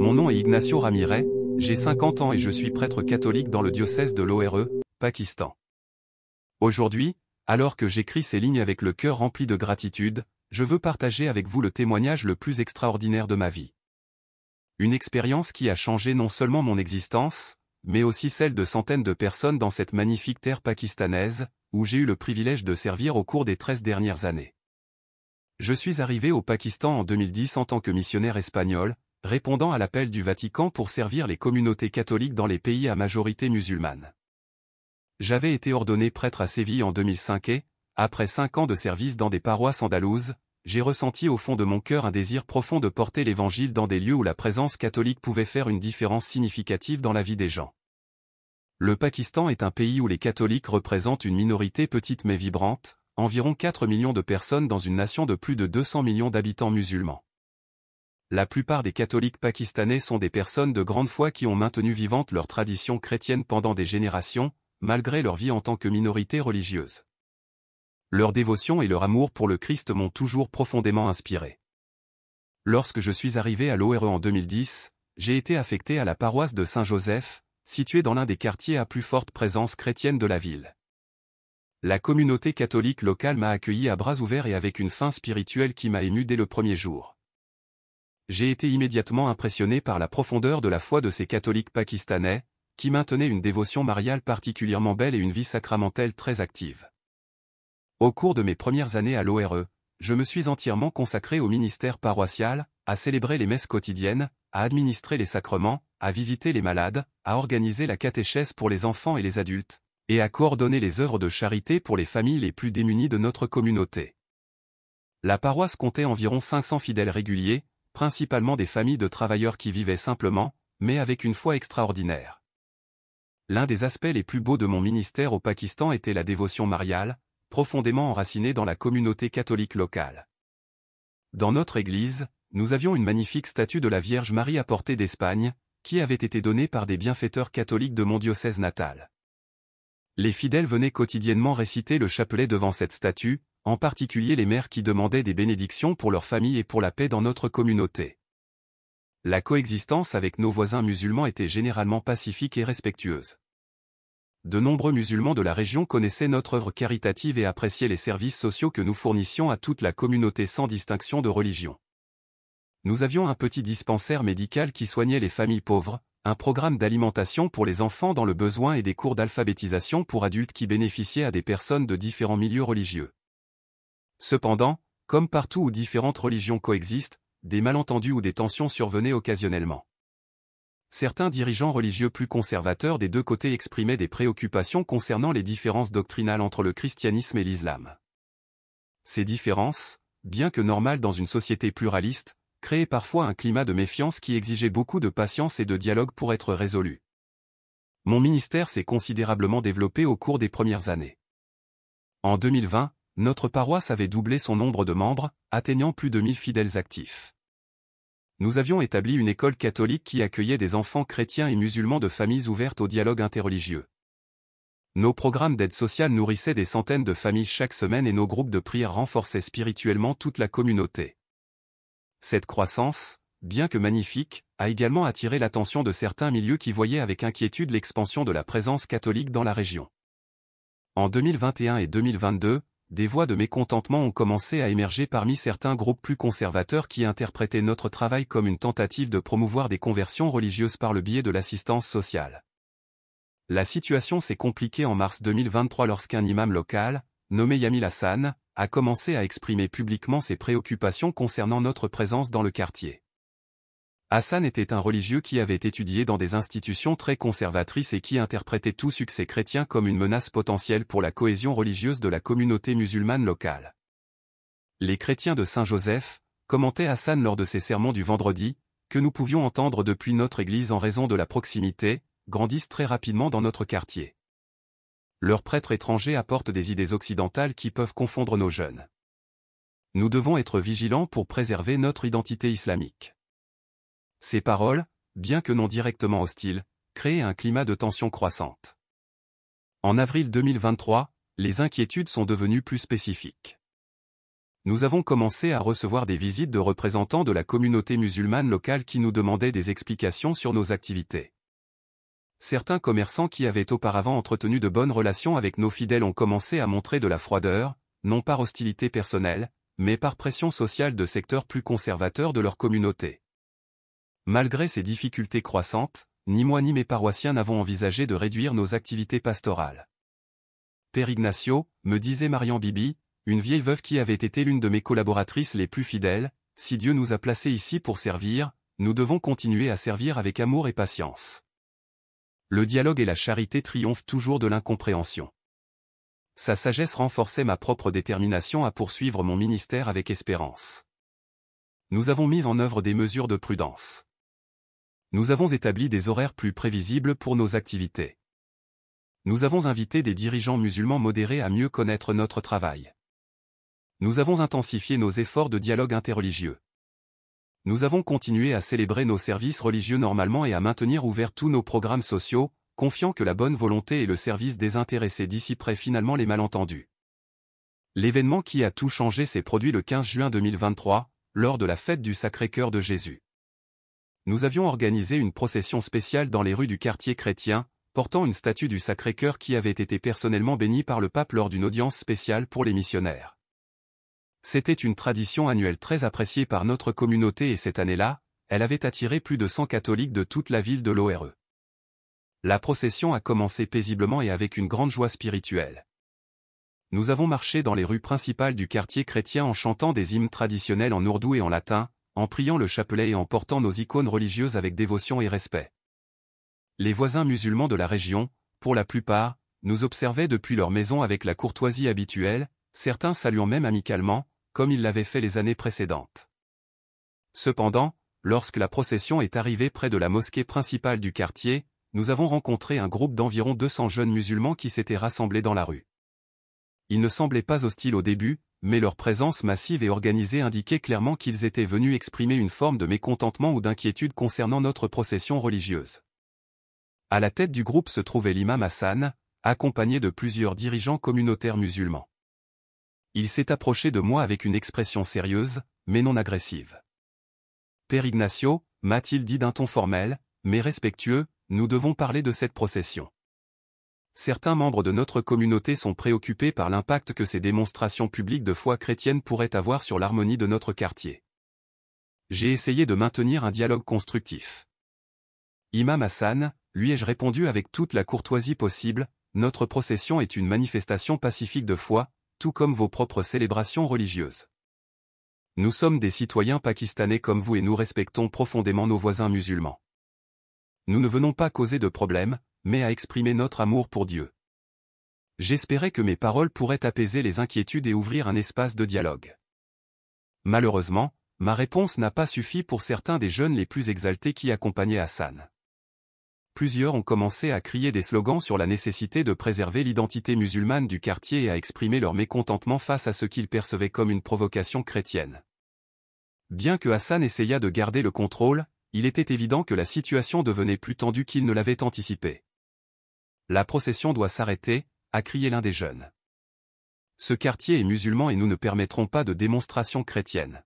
Mon nom est Ignacio Ramirez, j'ai 50 ans et je suis prêtre catholique dans le diocèse de Lahore, Pakistan. Aujourd'hui, alors que j'écris ces lignes avec le cœur rempli de gratitude, je veux partager avec vous le témoignage le plus extraordinaire de ma vie. Une expérience qui a changé non seulement mon existence, mais aussi celle de centaines de personnes dans cette magnifique terre pakistanaise, où j'ai eu le privilège de servir au cours des 13 dernières années. Je suis arrivé au Pakistan en 2010 en tant que missionnaire espagnol, répondant à l'appel du Vatican pour servir les communautés catholiques dans les pays à majorité musulmane. J'avais été ordonné prêtre à Séville en 2005 et, après 5 ans de service dans des paroisses andalouses, j'ai ressenti au fond de mon cœur un désir profond de porter l'Évangile dans des lieux où la présence catholique pouvait faire une différence significative dans la vie des gens. Le Pakistan est un pays où les catholiques représentent une minorité petite mais vibrante, environ 4 millions de personnes dans une nation de plus de 200 millions d'habitants musulmans. La plupart des catholiques pakistanais sont des personnes de grande foi qui ont maintenu vivante leur tradition chrétienne pendant des générations, malgré leur vie en tant que minorité religieuse. Leur dévotion et leur amour pour le Christ m'ont toujours profondément inspiré. Lorsque je suis arrivé à Lahore en 2010, j'ai été affecté à la paroisse de Saint-Joseph, située dans l'un des quartiers à plus forte présence chrétienne de la ville. La communauté catholique locale m'a accueilli à bras ouverts et avec une faim spirituelle qui m'a ému dès le premier jour. J'ai été immédiatement impressionné par la profondeur de la foi de ces catholiques pakistanais, qui maintenaient une dévotion mariale particulièrement belle et une vie sacramentelle très active. Au cours de mes premières années à Lahore, je me suis entièrement consacré au ministère paroissial, à célébrer les messes quotidiennes, à administrer les sacrements, à visiter les malades, à organiser la catéchèse pour les enfants et les adultes, et à coordonner les œuvres de charité pour les familles les plus démunies de notre communauté. La paroisse comptait environ 500 fidèles réguliers, principalement des familles de travailleurs qui vivaient simplement, mais avec une foi extraordinaire. L'un des aspects les plus beaux de mon ministère au Pakistan était la dévotion mariale, profondément enracinée dans la communauté catholique locale. Dans notre église, nous avions une magnifique statue de la Vierge Marie apportée d'Espagne, qui avait été donnée par des bienfaiteurs catholiques de mon diocèse natal. Les fidèles venaient quotidiennement réciter le chapelet devant cette statue, en particulier les mères qui demandaient des bénédictions pour leur famille et pour la paix dans notre communauté. La coexistence avec nos voisins musulmans était généralement pacifique et respectueuse. De nombreux musulmans de la région connaissaient notre œuvre caritative et appréciaient les services sociaux que nous fournissions à toute la communauté sans distinction de religion. Nous avions un petit dispensaire médical qui soignait les familles pauvres, un programme d'alimentation pour les enfants dans le besoin et des cours d'alphabétisation pour adultes qui bénéficiaient à des personnes de différents milieux religieux. Cependant, comme partout où différentes religions coexistent, des malentendus ou des tensions survenaient occasionnellement. Certains dirigeants religieux plus conservateurs des deux côtés exprimaient des préoccupations concernant les différences doctrinales entre le christianisme et l'islam. Ces différences, bien que normales dans une société pluraliste, créaient parfois un climat de méfiance qui exigeait beaucoup de patience et de dialogue pour être résolu. Mon ministère s'est considérablement développé au cours des premières années. En 2020, notre paroisse avait doublé son nombre de membres, atteignant plus de 1000 fidèles actifs. Nous avions établi une école catholique qui accueillait des enfants chrétiens et musulmans de familles ouvertes au dialogue interreligieux. Nos programmes d'aide sociale nourrissaient des centaines de familles chaque semaine et nos groupes de prière renforçaient spirituellement toute la communauté. Cette croissance, bien que magnifique, a également attiré l'attention de certains milieux qui voyaient avec inquiétude l'expansion de la présence catholique dans la région. En 2021 et 2022, des voix de mécontentement ont commencé à émerger parmi certains groupes plus conservateurs qui interprétaient notre travail comme une tentative de promouvoir des conversions religieuses par le biais de l'assistance sociale. La situation s'est compliquée en mars 2023 lorsqu'un imam local, nommé Yamil Hassan, a commencé à exprimer publiquement ses préoccupations concernant notre présence dans le quartier. Hassan était un religieux qui avait étudié dans des institutions très conservatrices et qui interprétait tout succès chrétien comme une menace potentielle pour la cohésion religieuse de la communauté musulmane locale. Les chrétiens de Saint-Joseph, commentait Hassan lors de ses sermons du vendredi, que nous pouvions entendre depuis notre église en raison de la proximité, grandissent très rapidement dans notre quartier. Leurs prêtres étrangers apportent des idées occidentales qui peuvent confondre nos jeunes. Nous devons être vigilants pour préserver notre identité islamique. Ces paroles, bien que non directement hostiles, créaient un climat de tension croissante. En avril 2023, les inquiétudes sont devenues plus spécifiques. Nous avons commencé à recevoir des visites de représentants de la communauté musulmane locale qui nous demandaient des explications sur nos activités. Certains commerçants qui avaient auparavant entretenu de bonnes relations avec nos fidèles ont commencé à montrer de la froideur, non par hostilité personnelle, mais par pression sociale de secteurs plus conservateurs de leur communauté. Malgré ces difficultés croissantes, ni moi ni mes paroissiens n'avons envisagé de réduire nos activités pastorales. Père Ignacio, me disait Marian Bibi, une vieille veuve qui avait été l'une de mes collaboratrices les plus fidèles, si Dieu nous a placés ici pour servir, nous devons continuer à servir avec amour et patience. Le dialogue et la charité triomphent toujours de l'incompréhension. Sa sagesse renforçait ma propre détermination à poursuivre mon ministère avec espérance. Nous avons mis en œuvre des mesures de prudence. Nous avons établi des horaires plus prévisibles pour nos activités. Nous avons invité des dirigeants musulmans modérés à mieux connaître notre travail. Nous avons intensifié nos efforts de dialogue interreligieux. Nous avons continué à célébrer nos services religieux normalement et à maintenir ouverts tous nos programmes sociaux, confiant que la bonne volonté et le service désintéressé dissiperaient finalement les malentendus. L'événement qui a tout changé s'est produit le 15 juin 2023, lors de la fête du Sacré-Cœur de Jésus. Nous avions organisé une procession spéciale dans les rues du quartier chrétien, portant une statue du Sacré-Cœur qui avait été personnellement bénie par le pape lors d'une audience spéciale pour les missionnaires. C'était une tradition annuelle très appréciée par notre communauté et cette année-là, elle avait attiré plus de 100 catholiques de toute la ville de l'ORE. La procession a commencé paisiblement et avec une grande joie spirituelle. Nous avons marché dans les rues principales du quartier chrétien en chantant des hymnes traditionnels en ourdou et en latin, en priant le chapelet et en portant nos icônes religieuses avec dévotion et respect. Les voisins musulmans de la région, pour la plupart, nous observaient depuis leur maison avec la courtoisie habituelle, certains saluant même amicalement, comme ils l'avaient fait les années précédentes. Cependant, lorsque la procession est arrivée près de la mosquée principale du quartier, nous avons rencontré un groupe d'environ 200 jeunes musulmans qui s'étaient rassemblés dans la rue. Ils ne semblaient pas hostiles au début, mais leur présence massive et organisée indiquait clairement qu'ils étaient venus exprimer une forme de mécontentement ou d'inquiétude concernant notre procession religieuse. À la tête du groupe se trouvait l'imam Hassan, accompagné de plusieurs dirigeants communautaires musulmans. Il s'est approché de moi avec une expression sérieuse, mais non agressive. « Père Ignacio », m'a-t-il dit d'un ton formel, mais respectueux, nous devons parler de cette procession. Certains membres de notre communauté sont préoccupés par l'impact que ces démonstrations publiques de foi chrétienne pourraient avoir sur l'harmonie de notre quartier. J'ai essayé de maintenir un dialogue constructif. Imam Hassan, lui ai-je répondu avec toute la courtoisie possible, notre procession est une manifestation pacifique de foi, tout comme vos propres célébrations religieuses. Nous sommes des citoyens pakistanais comme vous et nous respectons profondément nos voisins musulmans. Nous ne venons pas causer de problèmes, mais à exprimer notre amour pour Dieu. J'espérais que mes paroles pourraient apaiser les inquiétudes et ouvrir un espace de dialogue. Malheureusement, ma réponse n'a pas suffi pour certains des jeunes les plus exaltés qui accompagnaient Hassan. Plusieurs ont commencé à crier des slogans sur la nécessité de préserver l'identité musulmane du quartier et à exprimer leur mécontentement face à ce qu'ils percevaient comme une provocation chrétienne. Bien que Hassan essayât de garder le contrôle, il était évident que la situation devenait plus tendue qu'il ne l'avait anticipé. « La procession doit s'arrêter », a crié l'un des jeunes. « Ce quartier est musulman et nous ne permettrons pas de démonstration chrétienne. »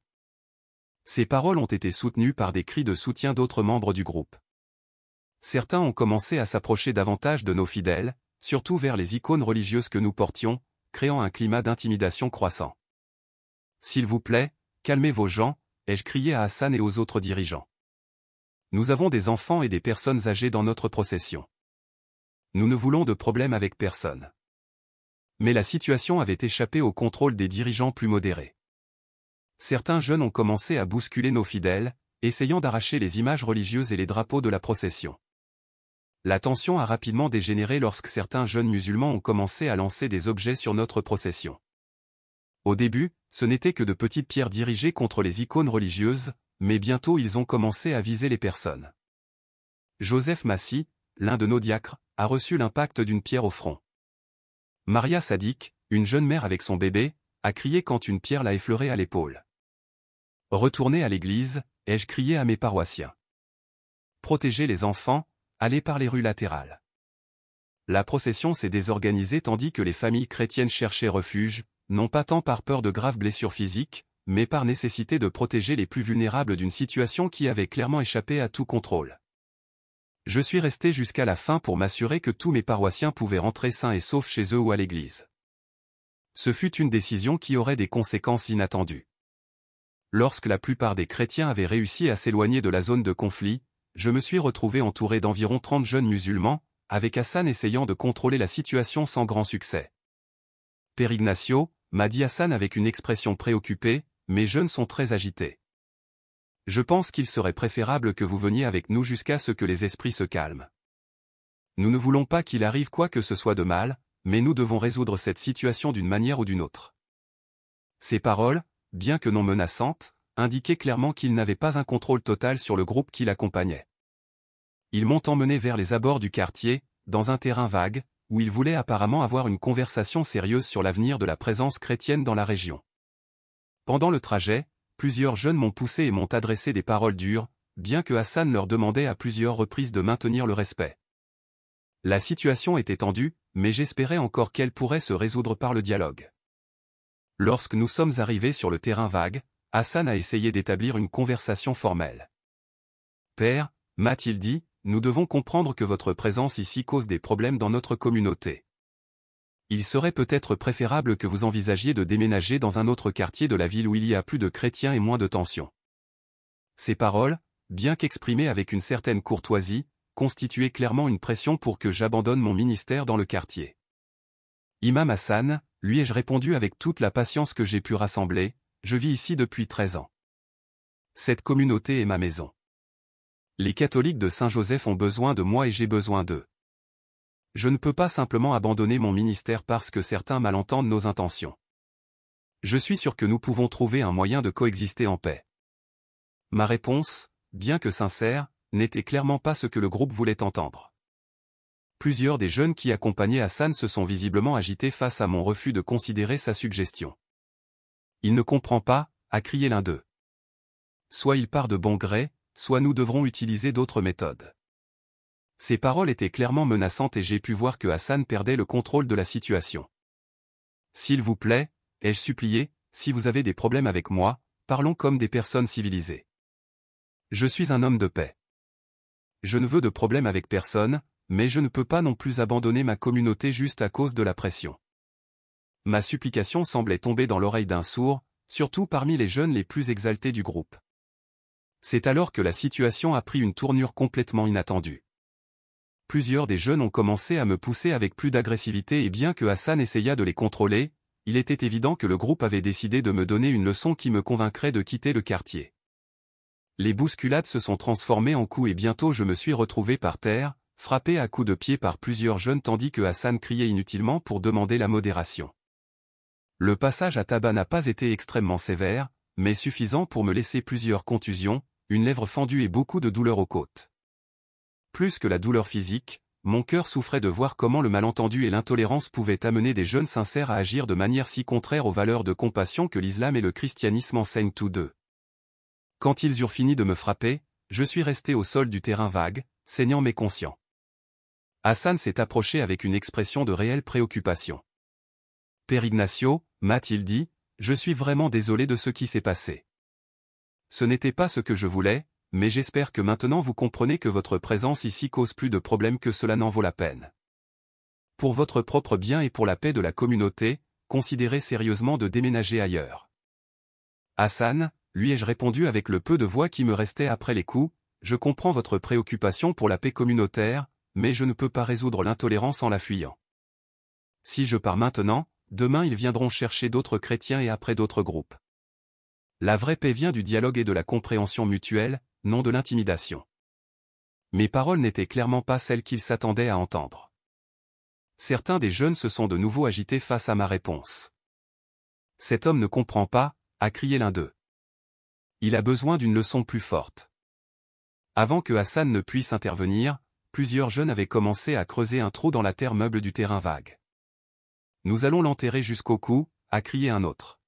Ces paroles ont été soutenues par des cris de soutien d'autres membres du groupe. Certains ont commencé à s'approcher davantage de nos fidèles, surtout vers les icônes religieuses que nous portions, créant un climat d'intimidation croissant. « S'il vous plaît, calmez vos gens », ai-je crié à Hassan et aux autres dirigeants. Nous avons des enfants et des personnes âgées dans notre procession. Nous ne voulons de problème avec personne. Mais la situation avait échappé au contrôle des dirigeants plus modérés. Certains jeunes ont commencé à bousculer nos fidèles, essayant d'arracher les images religieuses et les drapeaux de la procession. La tension a rapidement dégénéré lorsque certains jeunes musulmans ont commencé à lancer des objets sur notre procession. Au début, ce n'était que de petites pierres dirigées contre les icônes religieuses, mais bientôt ils ont commencé à viser les personnes. Joseph Massy, l'un de nos diacres, a reçu l'impact d'une pierre au front. Maria Sadik, une jeune mère avec son bébé, a crié quand une pierre l'a effleurée à l'épaule. Retournez à l'église, ai-je crié à mes paroissiens. Protégez les enfants, allez par les rues latérales. La procession s'est désorganisée tandis que les familles chrétiennes cherchaient refuge, non pas tant par peur de graves blessures physiques, mais par nécessité de protéger les plus vulnérables d'une situation qui avait clairement échappé à tout contrôle. Je suis resté jusqu'à la fin pour m'assurer que tous mes paroissiens pouvaient rentrer sains et saufs chez eux ou à l'église. Ce fut une décision qui aurait des conséquences inattendues. Lorsque la plupart des chrétiens avaient réussi à s'éloigner de la zone de conflit, je me suis retrouvé entouré d'environ 30 jeunes musulmans, avec Hassan essayant de contrôler la situation sans grand succès. Père Ignacio, m'a dit Hassan avec une expression préoccupée, mes jeunes sont très agités. Je pense qu'il serait préférable que vous veniez avec nous jusqu'à ce que les esprits se calment. Nous ne voulons pas qu'il arrive quoi que ce soit de mal, mais nous devons résoudre cette situation d'une manière ou d'une autre. Ces paroles, bien que non menaçantes, indiquaient clairement qu'il n'avait pas un contrôle total sur le groupe qui l'accompagnait. Ils m'ont emmené vers les abords du quartier, dans un terrain vague, où ils voulaient apparemment avoir une conversation sérieuse sur l'avenir de la présence chrétienne dans la région. Pendant le trajet, plusieurs jeunes m'ont poussé et m'ont adressé des paroles dures, bien que Hassan leur demandait à plusieurs reprises de maintenir le respect. La situation était tendue, mais j'espérais encore qu'elle pourrait se résoudre par le dialogue. Lorsque nous sommes arrivés sur le terrain vague, Hassan a essayé d'établir une conversation formelle. « Père, m'a-t-il dit, nous devons comprendre que votre présence ici cause des problèmes dans notre communauté. Il serait peut-être préférable que vous envisagiez de déménager dans un autre quartier de la ville où il y a plus de chrétiens et moins de tensions. » Ces paroles, bien qu'exprimées avec une certaine courtoisie, constituaient clairement une pression pour que j'abandonne mon ministère dans le quartier. Imam Hassan, lui ai-je répondu avec toute la patience que j'ai pu rassembler, je vis ici depuis 13 ans. Cette communauté est ma maison. Les catholiques de Saint-Joseph ont besoin de moi et j'ai besoin d'eux. Je ne peux pas simplement abandonner mon ministère parce que certains malentendent nos intentions. Je suis sûr que nous pouvons trouver un moyen de coexister en paix. Ma réponse, bien que sincère, n'était clairement pas ce que le groupe voulait entendre. Plusieurs des jeunes qui accompagnaient Hassan se sont visiblement agités face à mon refus de considérer sa suggestion. « Il ne comprend pas », a crié l'un d'eux. Soit il part de bon gré, soit nous devrons utiliser d'autres méthodes. Ces paroles étaient clairement menaçantes et j'ai pu voir que Hassan perdait le contrôle de la situation. « S'il vous plaît, ai-je supplié, si vous avez des problèmes avec moi, parlons comme des personnes civilisées. Je suis un homme de paix. Je ne veux de problème avec personne, mais je ne peux pas non plus abandonner ma communauté juste à cause de la pression. » Ma supplication semblait tomber dans l'oreille d'un sourd, surtout parmi les jeunes les plus exaltés du groupe. C'est alors que la situation a pris une tournure complètement inattendue. Plusieurs des jeunes ont commencé à me pousser avec plus d'agressivité et bien que Hassan essaya de les contrôler, il était évident que le groupe avait décidé de me donner une leçon qui me convaincrait de quitter le quartier. Les bousculades se sont transformées en coups et bientôt je me suis retrouvé par terre, frappé à coups de pied par plusieurs jeunes tandis que Hassan criait inutilement pour demander la modération. Le passage à tabac n'a pas été extrêmement sévère, mais suffisant pour me laisser plusieurs contusions, une lèvre fendue et beaucoup de douleur aux côtes. Plus que la douleur physique, mon cœur souffrait de voir comment le malentendu et l'intolérance pouvaient amener des jeunes sincères à agir de manière si contraire aux valeurs de compassion que l'islam et le christianisme enseignent tous deux. Quand ils eurent fini de me frapper, je suis resté au sol du terrain vague, saignant mais conscient. Hassan s'est approché avec une expression de réelle préoccupation. « Père Ignacio, m'a-t-il dit, je suis vraiment désolé de ce qui s'est passé. Ce n'était pas ce que je voulais, mais j'espère que maintenant vous comprenez que votre présence ici cause plus de problèmes que cela n'en vaut la peine. Pour votre propre bien et pour la paix de la communauté, considérez sérieusement de déménager ailleurs. » Hassan, lui ai-je répondu avec le peu de voix qui me restait après les coups, je comprends votre préoccupation pour la paix communautaire, mais je ne peux pas résoudre l'intolérance en la fuyant. Si je pars maintenant, demain ils viendront chercher d'autres chrétiens et après d'autres groupes. La vraie paix vient du dialogue et de la compréhension mutuelle, non de l'intimidation. Mes paroles n'étaient clairement pas celles qu'ils s'attendaient à entendre. Certains des jeunes se sont de nouveau agités face à ma réponse. « Cet homme ne comprend pas », a crié l'un d'eux. « Il a besoin d'une leçon plus forte. » Avant que Hassan ne puisse intervenir, plusieurs jeunes avaient commencé à creuser un trou dans la terre meuble du terrain vague. « Nous allons l'enterrer jusqu'au cou », a crié un autre.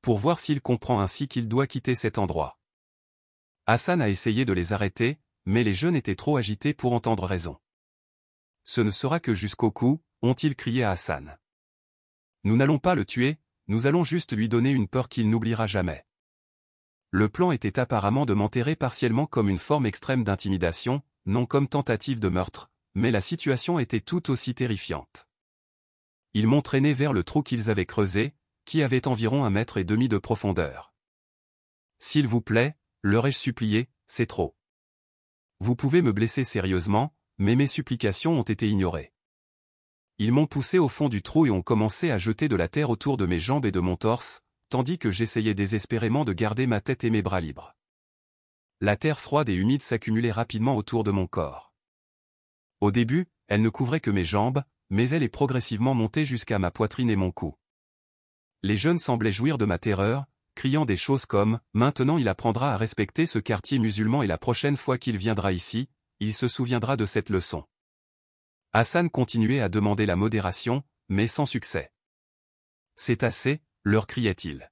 Pour voir s'il comprend ainsi qu'il doit quitter cet endroit. Hassan a essayé de les arrêter, mais les jeunes étaient trop agités pour entendre raison. « Ce ne sera que jusqu'au cou », ont-ils crié à Hassan. Nous n'allons pas le tuer, nous allons juste lui donner une peur qu'il n'oubliera jamais. Le plan était apparemment de m'enterrer partiellement comme une forme extrême d'intimidation, non comme tentative de meurtre, mais la situation était tout aussi terrifiante. Ils m'ont traîné vers le trou qu'ils avaient creusé, qui avait environ 1,5 mètre de profondeur. S'il vous plaît, leur ai-je supplié, c'est trop. Vous pouvez me blesser sérieusement, mais mes supplications ont été ignorées. Ils m'ont poussé au fond du trou et ont commencé à jeter de la terre autour de mes jambes et de mon torse, tandis que j'essayais désespérément de garder ma tête et mes bras libres. La terre froide et humide s'accumulait rapidement autour de mon corps. Au début, elle ne couvrait que mes jambes, mais elle est progressivement montée jusqu'à ma poitrine et mon cou. Les jeunes semblaient jouir de ma terreur, criant des choses comme « Maintenant il apprendra à respecter ce quartier musulman et la prochaine fois qu'il viendra ici, il se souviendra de cette leçon. » Hassan continuait à demander la modération, mais sans succès. « C'est assez », leur criait-il.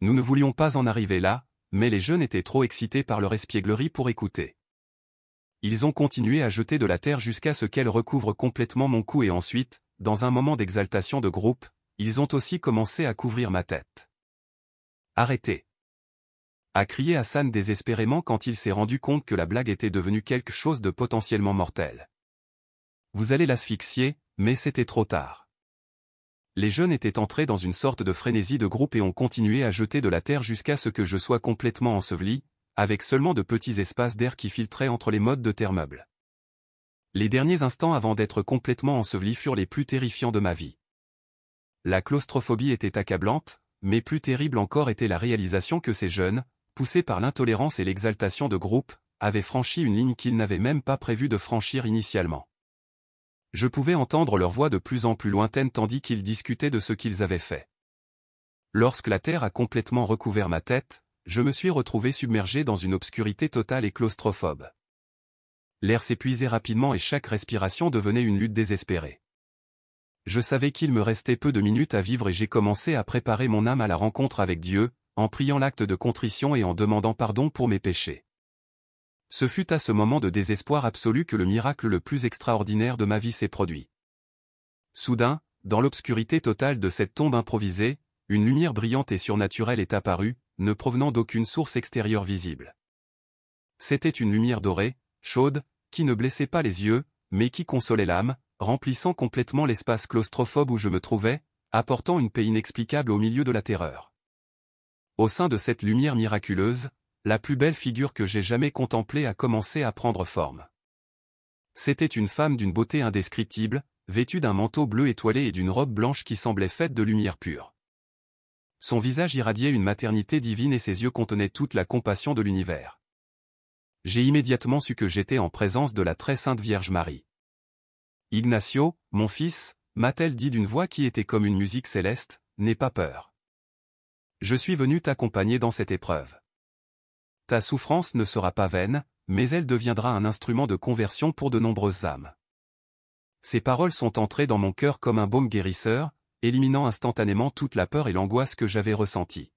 Nous ne voulions pas en arriver là, mais les jeunes étaient trop excités par leur espièglerie pour écouter. Ils ont continué à jeter de la terre jusqu'à ce qu'elle recouvre complètement mon cou et ensuite, dans un moment d'exaltation de groupe, ils ont aussi commencé à couvrir ma tête. « Arrêtez !» a crié Hassan désespérément quand il s'est rendu compte que la blague était devenue quelque chose de potentiellement mortel. Vous allez l'asphyxier, mais c'était trop tard. Les jeunes étaient entrés dans une sorte de frénésie de groupe et ont continué à jeter de la terre jusqu'à ce que je sois complètement enseveli, avec seulement de petits espaces d'air qui filtraient entre les mottes de terre meubles. Les derniers instants avant d'être complètement enseveli furent les plus terrifiants de ma vie. La claustrophobie était accablante, mais plus terrible encore était la réalisation que ces jeunes, poussés par l'intolérance et l'exaltation de groupe, avaient franchi une ligne qu'ils n'avaient même pas prévu de franchir initialement. Je pouvais entendre leur voix de plus en plus lointaine tandis qu'ils discutaient de ce qu'ils avaient fait. Lorsque la terre a complètement recouvert ma tête, je me suis retrouvé submergé dans une obscurité totale et claustrophobe. L'air s'épuisait rapidement et chaque respiration devenait une lutte désespérée. Je savais qu'il me restait peu de minutes à vivre et j'ai commencé à préparer mon âme à la rencontre avec Dieu, en priant l'acte de contrition et en demandant pardon pour mes péchés. Ce fut à ce moment de désespoir absolu que le miracle le plus extraordinaire de ma vie s'est produit. Soudain, dans l'obscurité totale de cette tombe improvisée, une lumière brillante et surnaturelle est apparue, ne provenant d'aucune source extérieure visible. C'était une lumière dorée, chaude, qui ne blessait pas les yeux, mais qui consolait l'âme, remplissant complètement l'espace claustrophobe où je me trouvais, apportant une paix inexplicable au milieu de la terreur. Au sein de cette lumière miraculeuse, la plus belle figure que j'ai jamais contemplée a commencé à prendre forme. C'était une femme d'une beauté indescriptible, vêtue d'un manteau bleu étoilé et d'une robe blanche qui semblait faite de lumière pure. Son visage irradiait une maternité divine et ses yeux contenaient toute la compassion de l'univers. J'ai immédiatement su que j'étais en présence de la très sainte Vierge Marie. « Ignacio, mon fils » m'a-t-elle dit d'une voix qui était comme une musique céleste, « n'aie pas peur. Je suis venu t'accompagner dans cette épreuve. Ta souffrance ne sera pas vaine, mais elle deviendra un instrument de conversion pour de nombreuses âmes. » Ces paroles sont entrées dans mon cœur comme un baume guérisseur, éliminant instantanément toute la peur et l'angoisse que j'avais ressentie.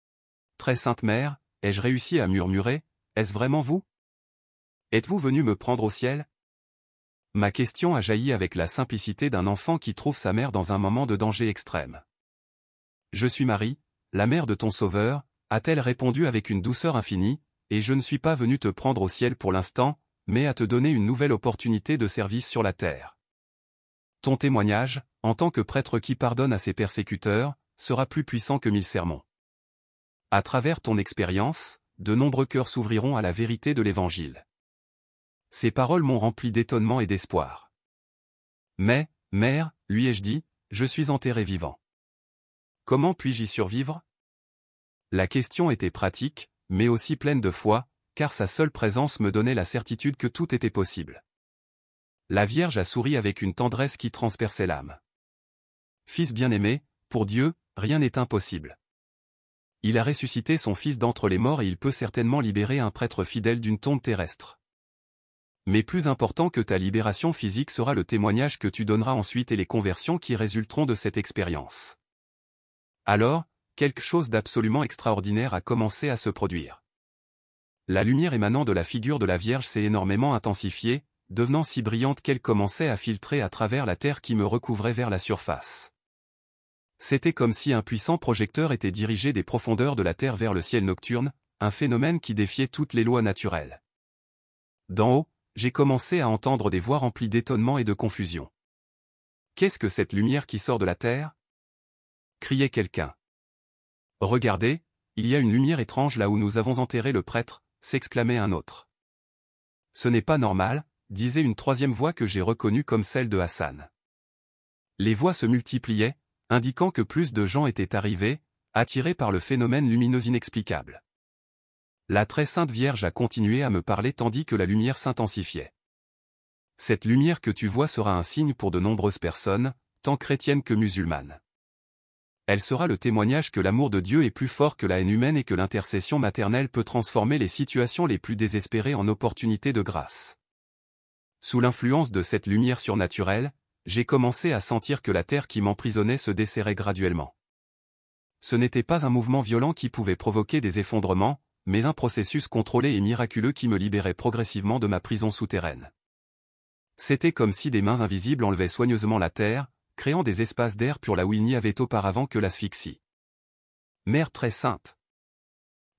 « Très sainte mère » ai-je réussi à murmurer, « est-ce vraiment vous? Êtes-vous venu me prendre au ciel ?» Ma question a jailli avec la simplicité d'un enfant qui trouve sa mère dans un moment de danger extrême. « Je suis Marie, la mère de ton Sauveur » a-t-elle répondu avec une douceur infinie, « et je ne suis pas venu te prendre au ciel pour l'instant, mais à te donner une nouvelle opportunité de service sur la terre. Ton témoignage, en tant que prêtre qui pardonne à ses persécuteurs, sera plus puissant que 1000 sermons. À travers ton expérience, de nombreux cœurs s'ouvriront à la vérité de l'Évangile. » Ces paroles m'ont rempli d'étonnement et d'espoir. « Mais, mère, lui ai-je dit, je suis enterré vivant. Comment puis-je y survivre ?» La question était pratique, mais aussi pleine de foi, car sa seule présence me donnait la certitude que tout était possible. La Vierge a souri avec une tendresse qui transperçait l'âme. « Fils bien-aimé, pour Dieu, rien n'est impossible. Il a ressuscité son Fils d'entre les morts et il peut certainement libérer un prêtre fidèle d'une tombe terrestre. Mais plus important que ta libération physique sera le témoignage que tu donneras ensuite et les conversions qui résulteront de cette expérience. » Alors, quelque chose d'absolument extraordinaire a commencé à se produire. La lumière émanant de la figure de la Vierge s'est énormément intensifiée, devenant si brillante qu'elle commençait à filtrer à travers la terre qui me recouvrait vers la surface. C'était comme si un puissant projecteur était dirigé des profondeurs de la Terre vers le ciel nocturne, un phénomène qui défiait toutes les lois naturelles. D'en haut, j'ai commencé à entendre des voix remplies d'étonnement et de confusion. « Qu'est-ce que cette lumière qui sort de la Terre » criait quelqu'un. « Regardez, il y a une lumière étrange là où nous avons enterré le prêtre » s'exclamait un autre. « Ce n'est pas normal » disait une troisième voix que j'ai reconnue comme celle de Hassan. Les voix se multipliaient, indiquant que plus de gens étaient arrivés, attirés par le phénomène lumineux inexplicable. La très sainte Vierge a continué à me parler tandis que la lumière s'intensifiait. Cette lumière que tu vois sera un signe pour de nombreuses personnes, tant chrétiennes que musulmanes. Elle sera le témoignage que l'amour de Dieu est plus fort que la haine humaine et que l'intercession maternelle peut transformer les situations les plus désespérées en opportunités de grâce. Sous l'influence de cette lumière surnaturelle, j'ai commencé à sentir que la terre qui m'emprisonnait se desserrait graduellement. Ce n'était pas un mouvement violent qui pouvait provoquer des effondrements, mais un processus contrôlé et miraculeux qui me libérait progressivement de ma prison souterraine. C'était comme si des mains invisibles enlevaient soigneusement la terre, créant des espaces d'air pur là où il n'y avait auparavant que l'asphyxie. Mère très sainte.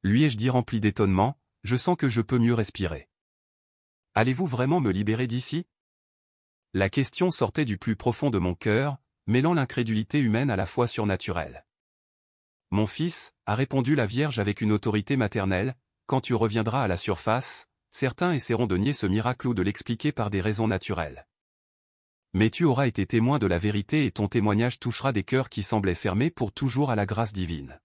Lui ai-je dit rempli d'étonnement, je sens que je peux mieux respirer. Allez-vous vraiment me libérer d'ici ? La question sortait du plus profond de mon cœur, mêlant l'incrédulité humaine à la foi surnaturelle. Mon fils, a répondu la Vierge avec une autorité maternelle, quand tu reviendras à la surface, certains essaieront de nier ce miracle ou de l'expliquer par des raisons naturelles. Mais tu auras été témoin de la vérité et ton témoignage touchera des cœurs qui semblaient fermés pour toujours à la grâce divine.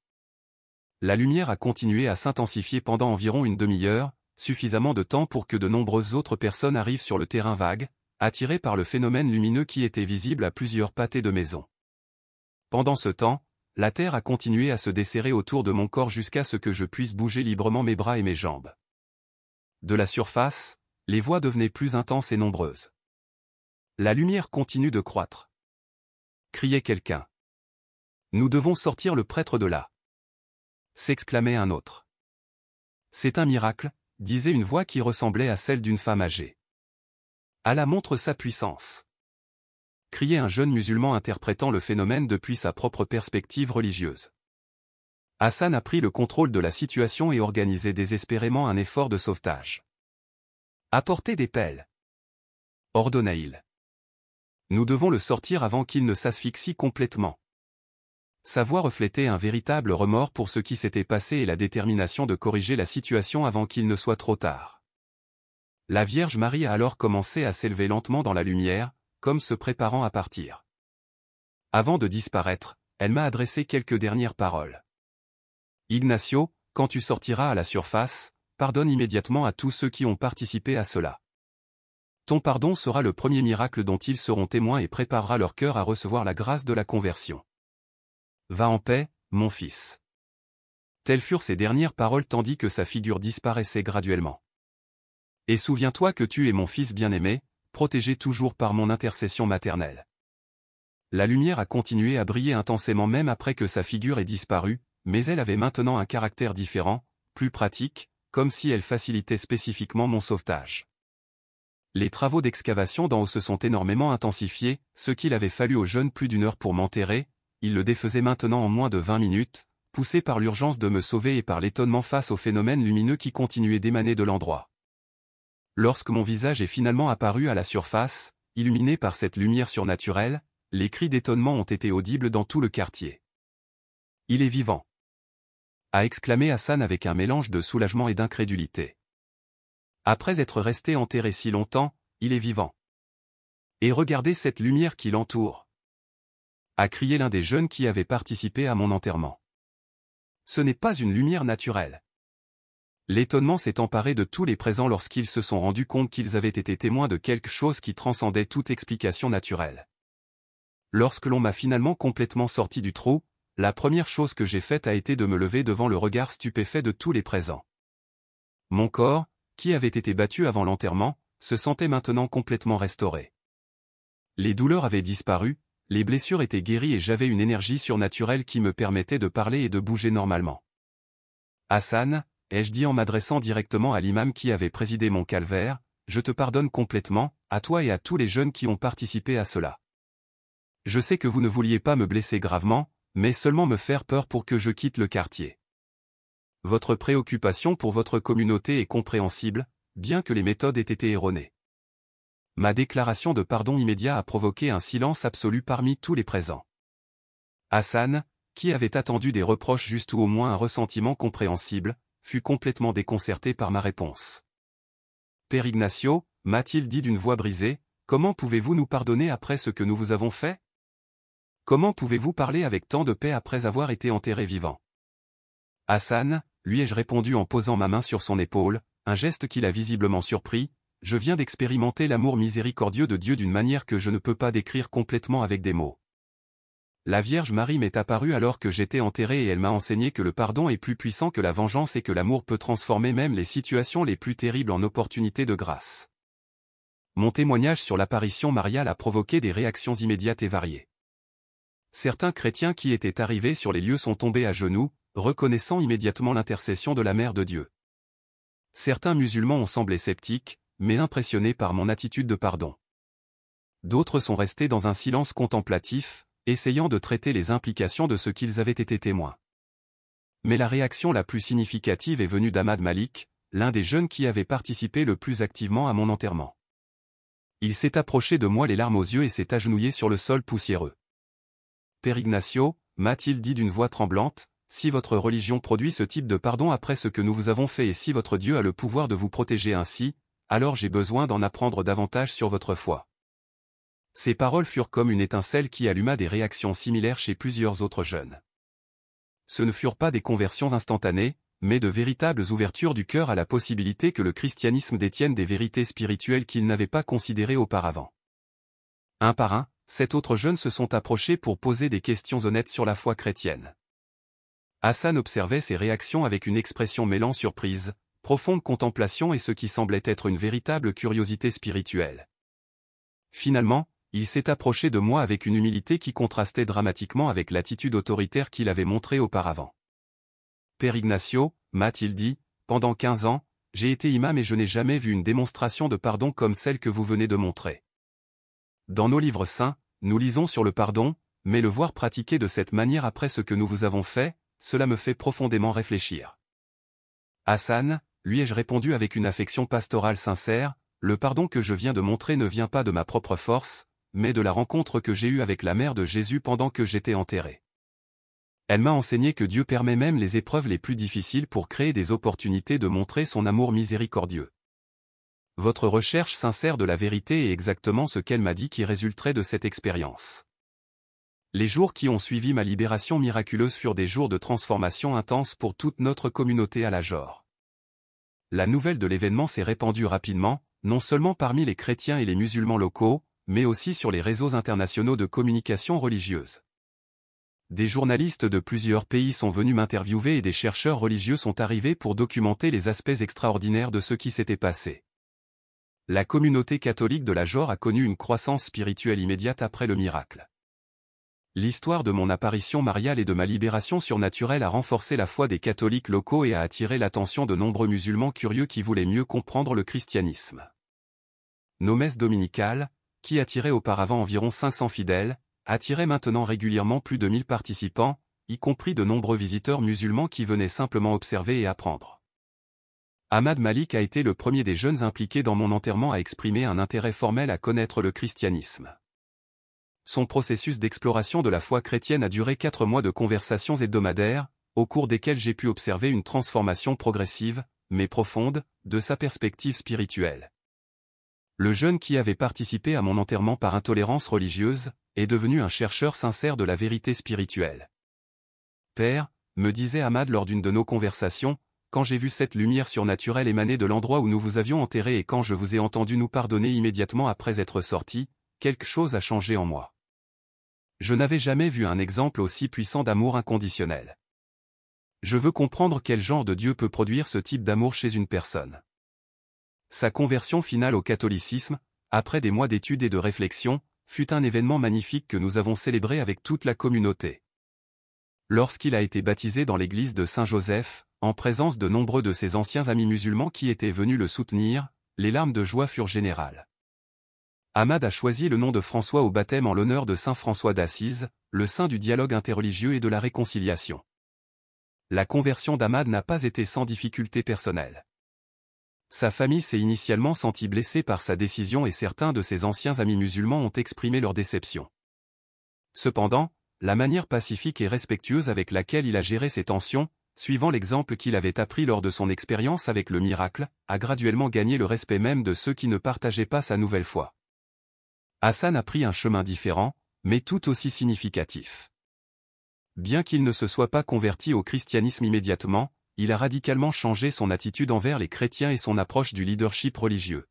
La lumière a continué à s'intensifier pendant environ une demi-heure, suffisamment de temps pour que de nombreuses autres personnes arrivent sur le terrain vague, attirées par le phénomène lumineux qui était visible à plusieurs pâtés de maison. Pendant ce temps, la terre a continué à se desserrer autour de mon corps jusqu'à ce que je puisse bouger librement mes bras et mes jambes. De la surface, les voix devenaient plus intenses et nombreuses. La lumière continue de croître. Criait quelqu'un. Nous devons sortir le prêtre de là. S'exclamait un autre. C'est un miracle, disait une voix qui ressemblait à celle d'une femme âgée. Allah montre sa puissance. Criait un jeune musulman interprétant le phénomène depuis sa propre perspective religieuse. Hassan a pris le contrôle de la situation et organisait désespérément un effort de sauvetage. Apportez des pelles. Ordonna-t-il. Nous devons le sortir avant qu'il ne s'asphyxie complètement. Sa voix reflétait un véritable remords pour ce qui s'était passé et la détermination de corriger la situation avant qu'il ne soit trop tard. La Vierge Marie a alors commencé à s'élever lentement dans la lumière, comme se préparant à partir. Avant de disparaître, elle m'a adressé quelques dernières paroles. Ignacio, quand tu sortiras à la surface, pardonne immédiatement à tous ceux qui ont participé à cela. Ton pardon sera le premier miracle dont ils seront témoins et préparera leur cœur à recevoir la grâce de la conversion. Va en paix, mon fils. Telles furent ses dernières paroles tandis que sa figure disparaissait graduellement. Et souviens-toi que tu es mon fils bien-aimé, protégé toujours par mon intercession maternelle. La lumière a continué à briller intensément même après que sa figure ait disparu, mais elle avait maintenant un caractère différent, plus pratique, comme si elle facilitait spécifiquement mon sauvetage. Les travaux d'excavation d'en haut se sont énormément intensifiés, ce qu'il avait fallu au jeune plus d'une heure pour m'enterrer, il le défaisait maintenant en moins de 20 minutes, poussé par l'urgence de me sauver et par l'étonnement face au phénomène lumineux qui continuait d'émaner de l'endroit. Lorsque mon visage est finalement apparu à la surface, illuminé par cette lumière surnaturelle, les cris d'étonnement ont été audibles dans tout le quartier. « Il est vivant !» a exclamé Hassan avec un mélange de soulagement et d'incrédulité. Après être resté enterré si longtemps, il est vivant. Et regardez cette lumière qui l'entoure, a crié l'un des jeunes qui avaient participé à mon enterrement. Ce n'est pas une lumière naturelle. L'étonnement s'est emparé de tous les présents lorsqu'ils se sont rendus compte qu'ils avaient été témoins de quelque chose qui transcendait toute explication naturelle. Lorsque l'on m'a finalement complètement sorti du trou, la première chose que j'ai faite a été de me lever devant le regard stupéfait de tous les présents. Mon corps, qui avait été battu avant l'enterrement, se sentait maintenant complètement restauré. Les douleurs avaient disparu, les blessures étaient guéries et j'avais une énergie surnaturelle qui me permettait de parler et de bouger normalement. Hassan, ai-je dit en m'adressant directement à l'imam qui avait présidé mon calvaire, je te pardonne complètement, à toi et à tous les jeunes qui ont participé à cela. Je sais que vous ne vouliez pas me blesser gravement, mais seulement me faire peur pour que je quitte le quartier. Votre préoccupation pour votre communauté est compréhensible, bien que les méthodes aient été erronées. Ma déclaration de pardon immédiat a provoqué un silence absolu parmi tous les présents. Hassan, qui avait attendu des reproches justes ou au moins un ressentiment compréhensible, fut complètement déconcerté par ma réponse. « Père Ignacio » m'a-t-il dit d'une voix brisée, « comment pouvez-vous nous pardonner après ce que nous vous avons fait? Comment pouvez-vous parler avec tant de paix après avoir été enterré vivant? » Hassan, lui ai-je répondu en posant ma main sur son épaule, un geste qui l'a visiblement surpris, « Je viens d'expérimenter l'amour miséricordieux de Dieu d'une manière que je ne peux pas décrire complètement avec des mots. La Vierge Marie m'est apparue alors que j'étais enterré et elle m'a enseigné que le pardon est plus puissant que la vengeance et que l'amour peut transformer même les situations les plus terribles en opportunités de grâce. » Mon témoignage sur l'apparition mariale a provoqué des réactions immédiates et variées. Certains chrétiens qui étaient arrivés sur les lieux sont tombés à genoux, reconnaissant immédiatement l'intercession de la Mère de Dieu. Certains musulmans ont semblé sceptiques, mais impressionnés par mon attitude de pardon. D'autres sont restés dans un silence contemplatif, essayant de traiter les implications de ce qu'ils avaient été témoins. Mais la réaction la plus significative est venue d'Ahmad Malik, l'un des jeunes qui avait participé le plus activement à mon enterrement. Il s'est approché de moi les larmes aux yeux et s'est agenouillé sur le sol poussiéreux. « Père Ignacio » m'a-t-il dit d'une voix tremblante, « si votre religion produit ce type de pardon après ce que nous vous avons fait et si votre Dieu a le pouvoir de vous protéger ainsi, alors j'ai besoin d'en apprendre davantage sur votre foi. » Ces paroles furent comme une étincelle qui alluma des réactions similaires chez plusieurs autres jeunes. Ce ne furent pas des conversions instantanées, mais de véritables ouvertures du cœur à la possibilité que le christianisme détienne des vérités spirituelles qu'ils n'avaient pas considérées auparavant. Un par un, 7 autres jeunes se sont approchés pour poser des questions honnêtes sur la foi chrétienne. Hassan observait ces réactions avec une expression mêlant surprise, profonde contemplation et ce qui semblait être une véritable curiosité spirituelle. Finalement, il s'est approché de moi avec une humilité qui contrastait dramatiquement avec l'attitude autoritaire qu'il avait montrée auparavant. « Père Ignacio » m'a-t-il dit, « pendant 15 ans, j'ai été imam et je n'ai jamais vu une démonstration de pardon comme celle que vous venez de montrer. Dans nos livres saints, nous lisons sur le pardon, mais le voir pratiqué de cette manière après ce que nous vous avons fait, cela me fait profondément réfléchir. » Hassan, lui ai-je répondu avec une affection pastorale sincère, « Le pardon que je viens de montrer ne vient pas de ma propre force, mais de la rencontre que j'ai eue avec la mère de Jésus pendant que j'étais enterré. Elle m'a enseigné que Dieu permet même les épreuves les plus difficiles pour créer des opportunités de montrer son amour miséricordieux. Votre recherche sincère de la vérité est exactement ce qu'elle m'a dit qui résulterait de cette expérience. » Les jours qui ont suivi ma libération miraculeuse furent des jours de transformation intense pour toute notre communauté à la Jor. La nouvelle de l'événement s'est répandue rapidement, non seulement parmi les chrétiens et les musulmans locaux, mais aussi sur les réseaux internationaux de communication religieuse. Des journalistes de plusieurs pays sont venus m'interviewer et des chercheurs religieux sont arrivés pour documenter les aspects extraordinaires de ce qui s'était passé. La communauté catholique de la Jor a connu une croissance spirituelle immédiate après le miracle. L'histoire de mon apparition mariale et de ma libération surnaturelle a renforcé la foi des catholiques locaux et a attiré l'attention de nombreux musulmans curieux qui voulaient mieux comprendre le christianisme. Nos messes dominicales, qui attiraient auparavant environ 500 fidèles, attiraient maintenant régulièrement plus de 1000 participants, y compris de nombreux visiteurs musulmans qui venaient simplement observer et apprendre. Ahmad Malik a été le premier des jeunes impliqués dans mon enterrement à exprimer un intérêt formel à connaître le christianisme. Son processus d'exploration de la foi chrétienne a duré 4 mois de conversations hebdomadaires, au cours desquelles j'ai pu observer une transformation progressive, mais profonde, de sa perspective spirituelle. Le jeune qui avait participé à mon enterrement par intolérance religieuse, est devenu un chercheur sincère de la vérité spirituelle. « Père » me disait Ahmad lors d'une de nos conversations, « quand j'ai vu cette lumière surnaturelle émaner de l'endroit où nous vous avions enterré et quand je vous ai entendu nous pardonner immédiatement après être sortis, quelque chose a changé en moi. Je n'avais jamais vu un exemple aussi puissant d'amour inconditionnel. Je veux comprendre quel genre de Dieu peut produire ce type d'amour chez une personne. » Sa conversion finale au catholicisme, après des mois d'études et de réflexion, fut un événement magnifique que nous avons célébré avec toute la communauté. Lorsqu'il a été baptisé dans l'église de Saint-Joseph, en présence de nombreux de ses anciens amis musulmans qui étaient venus le soutenir, les larmes de joie furent générales. Ahmad a choisi le nom de François au baptême en l'honneur de saint François d'Assise, le saint du dialogue interreligieux et de la réconciliation. La conversion d'Ahmad n'a pas été sans difficulté personnelle. Sa famille s'est initialement sentie blessée par sa décision et certains de ses anciens amis musulmans ont exprimé leur déception. Cependant, la manière pacifique et respectueuse avec laquelle il a géré ces tensions, suivant l'exemple qu'il avait appris lors de son expérience avec le miracle, a graduellement gagné le respect même de ceux qui ne partageaient pas sa nouvelle foi. Hassan a pris un chemin différent, mais tout aussi significatif. Bien qu'il ne se soit pas converti au christianisme immédiatement, il a radicalement changé son attitude envers les chrétiens et son approche du leadership religieux.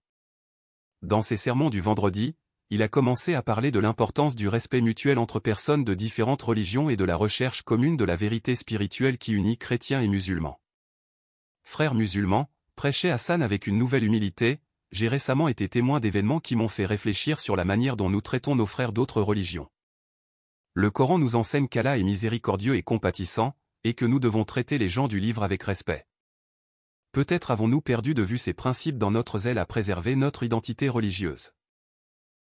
Dans ses sermons du vendredi, il a commencé à parler de l'importance du respect mutuel entre personnes de différentes religions et de la recherche commune de la vérité spirituelle qui unit chrétiens et musulmans. Frères musulmans, prêchait Hassan avec une nouvelle humilité, j'ai récemment été témoin d'événements qui m'ont fait réfléchir sur la manière dont nous traitons nos frères d'autres religions. Le Coran nous enseigne qu'Allah est miséricordieux et compatissant, et que nous devons traiter les gens du livre avec respect. Peut-être avons-nous perdu de vue ces principes dans notre zèle à préserver notre identité religieuse.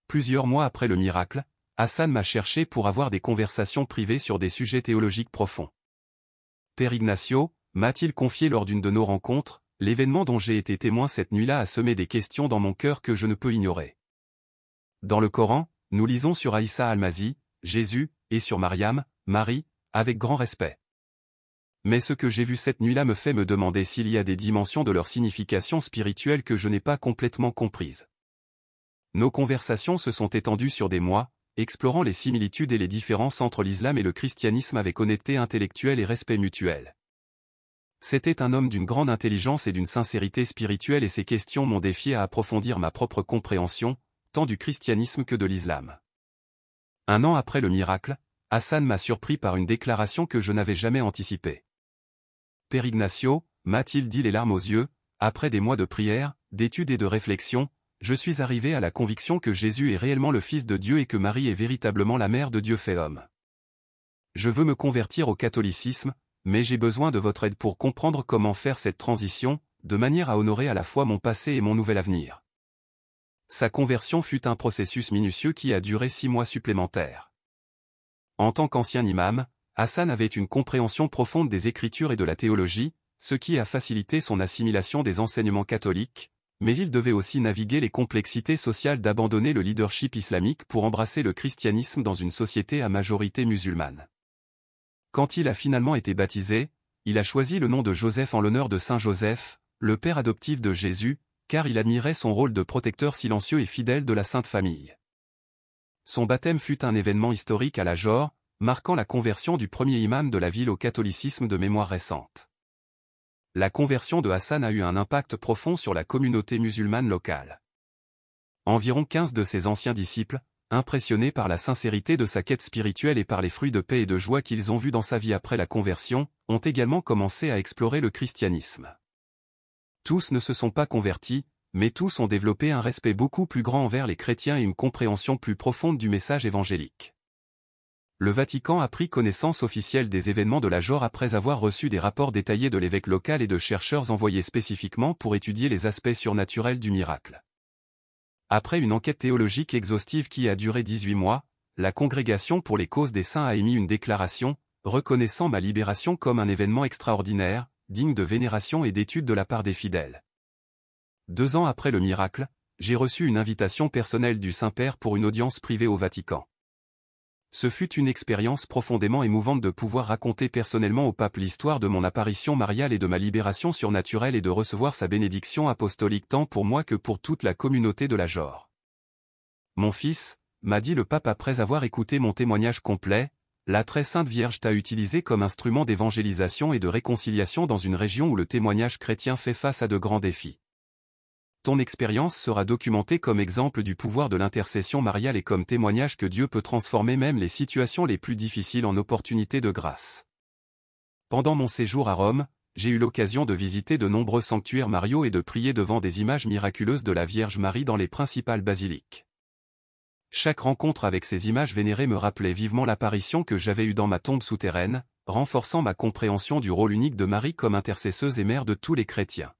Plusieurs mois après le miracle, Hassan m'a cherché pour avoir des conversations privées sur des sujets théologiques profonds. Père Ignacio, m'a-t-il confié lors d'une de nos rencontres, l'événement dont j'ai été témoin cette nuit-là a semé des questions dans mon cœur que je ne peux ignorer. Dans le Coran, nous lisons sur Aïssa al-Mazi, Jésus, et sur Mariam, Marie, avec grand respect. Mais ce que j'ai vu cette nuit-là me fait me demander s'il y a des dimensions de leur signification spirituelle que je n'ai pas complètement comprises. Nos conversations se sont étendues sur des mois, explorant les similitudes et les différences entre l'islam et le christianisme avec honnêteté intellectuelle et respect mutuel. C'était un homme d'une grande intelligence et d'une sincérité spirituelle et ces questions m'ont défié à approfondir ma propre compréhension, tant du christianisme que de l'islam. Un an après le miracle, Hassan m'a surpris par une déclaration que je n'avais jamais anticipée. Père Ignacio, m'a-t-il dit les larmes aux yeux, après des mois de prière, d'études et de réflexion, je suis arrivé à la conviction que Jésus est réellement le Fils de Dieu et que Marie est véritablement la mère de Dieu fait homme. Je veux me convertir au catholicisme, mais j'ai besoin de votre aide pour comprendre comment faire cette transition, de manière à honorer à la fois mon passé et mon nouvel avenir. Sa conversion fut un processus minutieux qui a duré 6 mois supplémentaires. En tant qu'ancien imam, Hassan avait une compréhension profonde des Écritures et de la théologie, ce qui a facilité son assimilation des enseignements catholiques, mais il devait aussi naviguer les complexités sociales d'abandonner le leadership islamique pour embrasser le christianisme dans une société à majorité musulmane. Quand il a finalement été baptisé, il a choisi le nom de Joseph en l'honneur de Saint Joseph, le père adoptif de Jésus, car il admirait son rôle de protecteur silencieux et fidèle de la Sainte Famille. Son baptême fut un événement historique à la Johor, marquant la conversion du premier imam de la ville au catholicisme de mémoire récente. La conversion de Hassan a eu un impact profond sur la communauté musulmane locale. Environ 15 de ses anciens disciples, impressionnés par la sincérité de sa quête spirituelle et par les fruits de paix et de joie qu'ils ont vus dans sa vie après la conversion, ont également commencé à explorer le christianisme. Tous ne se sont pas convertis, mais tous ont développé un respect beaucoup plus grand envers les chrétiens et une compréhension plus profonde du message évangélique. Le Vatican a pris connaissance officielle des événements de la Johor après avoir reçu des rapports détaillés de l'évêque local et de chercheurs envoyés spécifiquement pour étudier les aspects surnaturels du miracle. Après une enquête théologique exhaustive qui a duré 18 mois, la Congrégation pour les causes des saints a émis une déclaration, reconnaissant ma libération comme un événement extraordinaire, digne de vénération et d'étude de la part des fidèles. 2 ans après le miracle, j'ai reçu une invitation personnelle du Saint-Père pour une audience privée au Vatican. Ce fut une expérience profondément émouvante de pouvoir raconter personnellement au pape l'histoire de mon apparition mariale et de ma libération surnaturelle et de recevoir sa bénédiction apostolique tant pour moi que pour toute la communauté de la Johor. Mon fils, m'a dit le pape après avoir écouté mon témoignage complet, la très sainte Vierge t'a utilisé comme instrument d'évangélisation et de réconciliation dans une région où le témoignage chrétien fait face à de grands défis. Ton expérience sera documentée comme exemple du pouvoir de l'intercession mariale et comme témoignage que Dieu peut transformer même les situations les plus difficiles en opportunités de grâce. Pendant mon séjour à Rome, j'ai eu l'occasion de visiter de nombreux sanctuaires mariaux et de prier devant des images miraculeuses de la Vierge Marie dans les principales basiliques. Chaque rencontre avec ces images vénérées me rappelait vivement l'apparition que j'avais eue dans ma tombe souterraine, renforçant ma compréhension du rôle unique de Marie comme intercesseuse et mère de tous les chrétiens.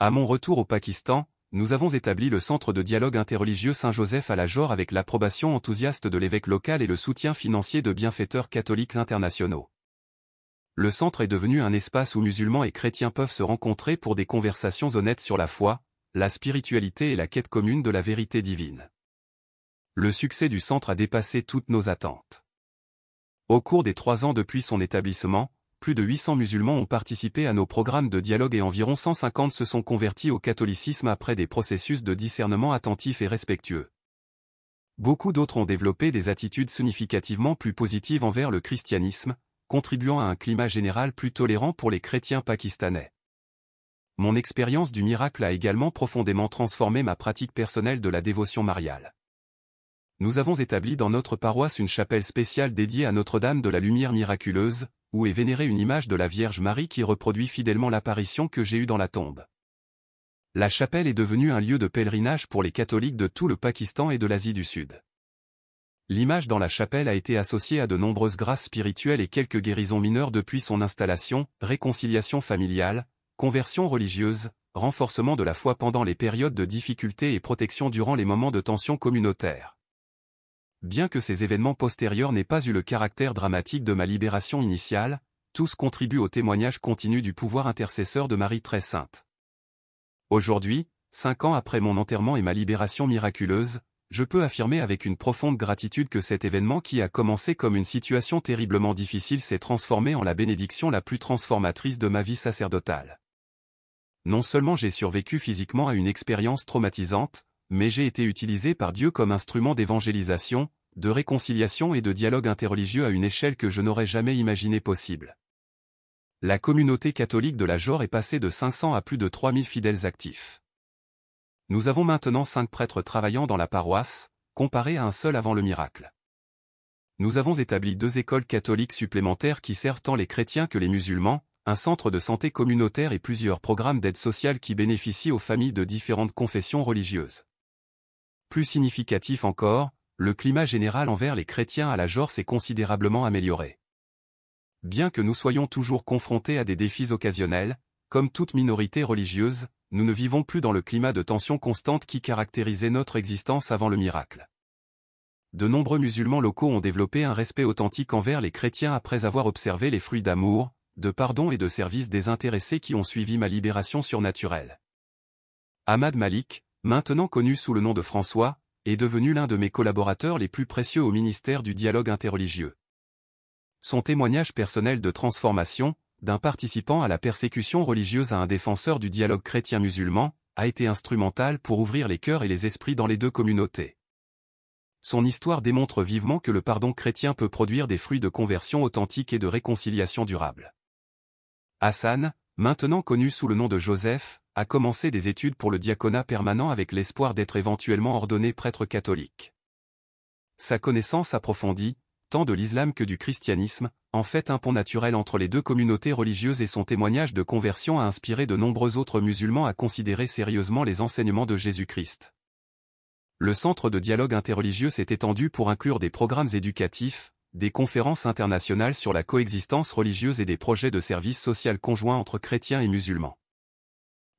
À mon retour au Pakistan, nous avons établi le centre de dialogue interreligieux Saint-Joseph à la Jore avec l'approbation enthousiaste de l'évêque local et le soutien financier de bienfaiteurs catholiques internationaux. Le centre est devenu un espace où musulmans et chrétiens peuvent se rencontrer pour des conversations honnêtes sur la foi, la spiritualité et la quête commune de la vérité divine. Le succès du centre a dépassé toutes nos attentes. Au cours des 3 ans depuis son établissement, plus de 800 musulmans ont participé à nos programmes de dialogue et environ 150 se sont convertis au catholicisme après des processus de discernement attentifs et respectueux. Beaucoup d'autres ont développé des attitudes significativement plus positives envers le christianisme, contribuant à un climat général plus tolérant pour les chrétiens pakistanais. Mon expérience du miracle a également profondément transformé ma pratique personnelle de la dévotion mariale. Nous avons établi dans notre paroisse une chapelle spéciale dédiée à Notre-Dame de la Lumière miraculeuse, où est vénérée une image de la Vierge Marie qui reproduit fidèlement l'apparition que j'ai eue dans la tombe. La chapelle est devenue un lieu de pèlerinage pour les catholiques de tout le Pakistan et de l'Asie du Sud. L'image dans la chapelle a été associée à de nombreuses grâces spirituelles et quelques guérisons mineures depuis son installation, réconciliation familiale, conversion religieuse, renforcement de la foi pendant les périodes de difficulté et protection durant les moments de tension communautaire. Bien que ces événements postérieurs n'aient pas eu le caractère dramatique de ma libération initiale, tous contribuent au témoignage continu du pouvoir intercesseur de Marie très sainte. Aujourd'hui, 5 ans après mon enterrement et ma libération miraculeuse, je peux affirmer avec une profonde gratitude que cet événement qui a commencé comme une situation terriblement difficile s'est transformé en la bénédiction la plus transformatrice de ma vie sacerdotale. Non seulement j'ai survécu physiquement à une expérience traumatisante, mais j'ai été utilisé par Dieu comme instrument d'évangélisation, de réconciliation et de dialogue interreligieux à une échelle que je n'aurais jamais imaginé possible. La communauté catholique de la Jore est passée de 500 à plus de 3000 fidèles actifs. Nous avons maintenant 5 prêtres travaillant dans la paroisse, comparé à un seul avant le miracle. Nous avons établi 2 écoles catholiques supplémentaires qui servent tant les chrétiens que les musulmans, un centre de santé communautaire et plusieurs programmes d'aide sociale qui bénéficient aux familles de différentes confessions religieuses. Plus significatif encore, le climat général envers les chrétiens à la Jore s'est considérablement amélioré. Bien que nous soyons toujours confrontés à des défis occasionnels, comme toute minorité religieuse, nous ne vivons plus dans le climat de tension constante qui caractérisait notre existence avant le miracle. De nombreux musulmans locaux ont développé un respect authentique envers les chrétiens après avoir observé les fruits d'amour, de pardon et de service désintéressés qui ont suivi ma libération surnaturelle. Ahmad Malik, maintenant connu sous le nom de François, est devenu l'un de mes collaborateurs les plus précieux au ministère du dialogue interreligieux. Son témoignage personnel de transformation, d'un participant à la persécution religieuse à un défenseur du dialogue chrétien-musulman, a été instrumental pour ouvrir les cœurs et les esprits dans les 2 communautés. Son histoire démontre vivement que le pardon chrétien peut produire des fruits de conversion authentique et de réconciliation durable. Hassan, maintenant connu sous le nom de Joseph, a commencé des études pour le diaconat permanent avec l'espoir d'être éventuellement ordonné prêtre catholique. Sa connaissance approfondie, tant de l'islam que du christianisme, en fait un pont naturel entre les 2 communautés religieuses et son témoignage de conversion a inspiré de nombreux autres musulmans à considérer sérieusement les enseignements de Jésus-Christ. Le centre de dialogue interreligieux s'est étendu pour inclure des programmes éducatifs, des conférences internationales sur la coexistence religieuse et des projets de service social conjoints entre chrétiens et musulmans.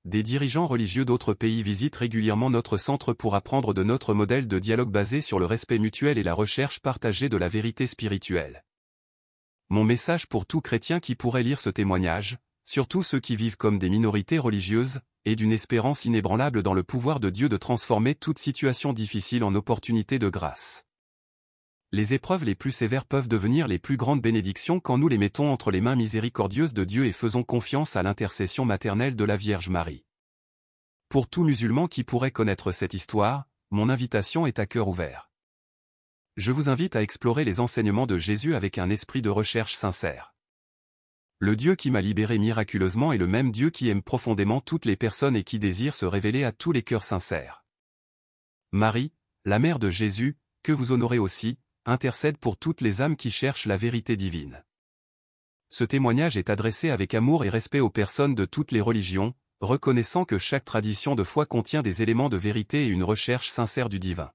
Des dirigeants religieux d'autres pays visitent régulièrement notre centre pour apprendre de notre modèle de dialogue basé sur le respect mutuel et la recherche partagée de la vérité spirituelle. Mon message pour tout chrétien qui pourrait lire ce témoignage, surtout ceux qui vivent comme des minorités religieuses, est d'une espérance inébranlable dans le pouvoir de Dieu de transformer toute situation difficile en opportunité de grâce. Les épreuves les plus sévères peuvent devenir les plus grandes bénédictions quand nous les mettons entre les mains miséricordieuses de Dieu et faisons confiance à l'intercession maternelle de la Vierge Marie. Pour tout musulman qui pourrait connaître cette histoire, mon invitation est à cœur ouvert. Je vous invite à explorer les enseignements de Jésus avec un esprit de recherche sincère. Le Dieu qui m'a libéré miraculeusement est le même Dieu qui aime profondément toutes les personnes et qui désire se révéler à tous les cœurs sincères. Marie, la mère de Jésus, que vous honorez aussi, intercède pour toutes les âmes qui cherchent la vérité divine. Ce témoignage est adressé avec amour et respect aux personnes de toutes les religions, reconnaissant que chaque tradition de foi contient des éléments de vérité et une recherche sincère du divin.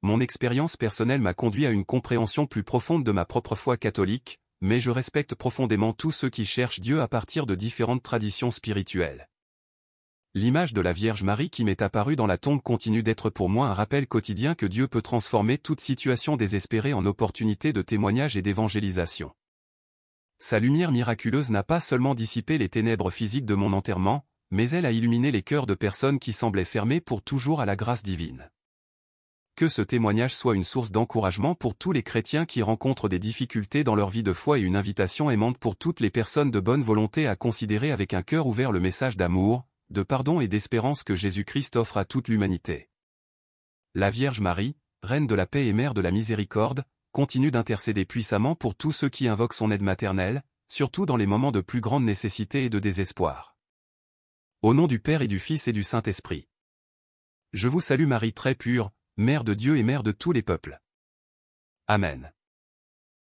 Mon expérience personnelle m'a conduit à une compréhension plus profonde de ma propre foi catholique, mais je respecte profondément tous ceux qui cherchent Dieu à partir de différentes traditions spirituelles. L'image de la Vierge Marie qui m'est apparue dans la tombe continue d'être pour moi un rappel quotidien que Dieu peut transformer toute situation désespérée en opportunité de témoignage et d'évangélisation. Sa lumière miraculeuse n'a pas seulement dissipé les ténèbres physiques de mon enterrement, mais elle a illuminé les cœurs de personnes qui semblaient fermées pour toujours à la grâce divine. Que ce témoignage soit une source d'encouragement pour tous les chrétiens qui rencontrent des difficultés dans leur vie de foi et une invitation aimante pour toutes les personnes de bonne volonté à considérer avec un cœur ouvert le message d'amour, de pardon et d'espérance que Jésus-Christ offre à toute l'humanité. La Vierge Marie, Reine de la paix et Mère de la miséricorde, continue d'intercéder puissamment pour tous ceux qui invoquent son aide maternelle, surtout dans les moments de plus grande nécessité et de désespoir. Au nom du Père et du Fils et du Saint-Esprit. Je vous salue Marie très pure, Mère de Dieu et Mère de tous les peuples. Amen.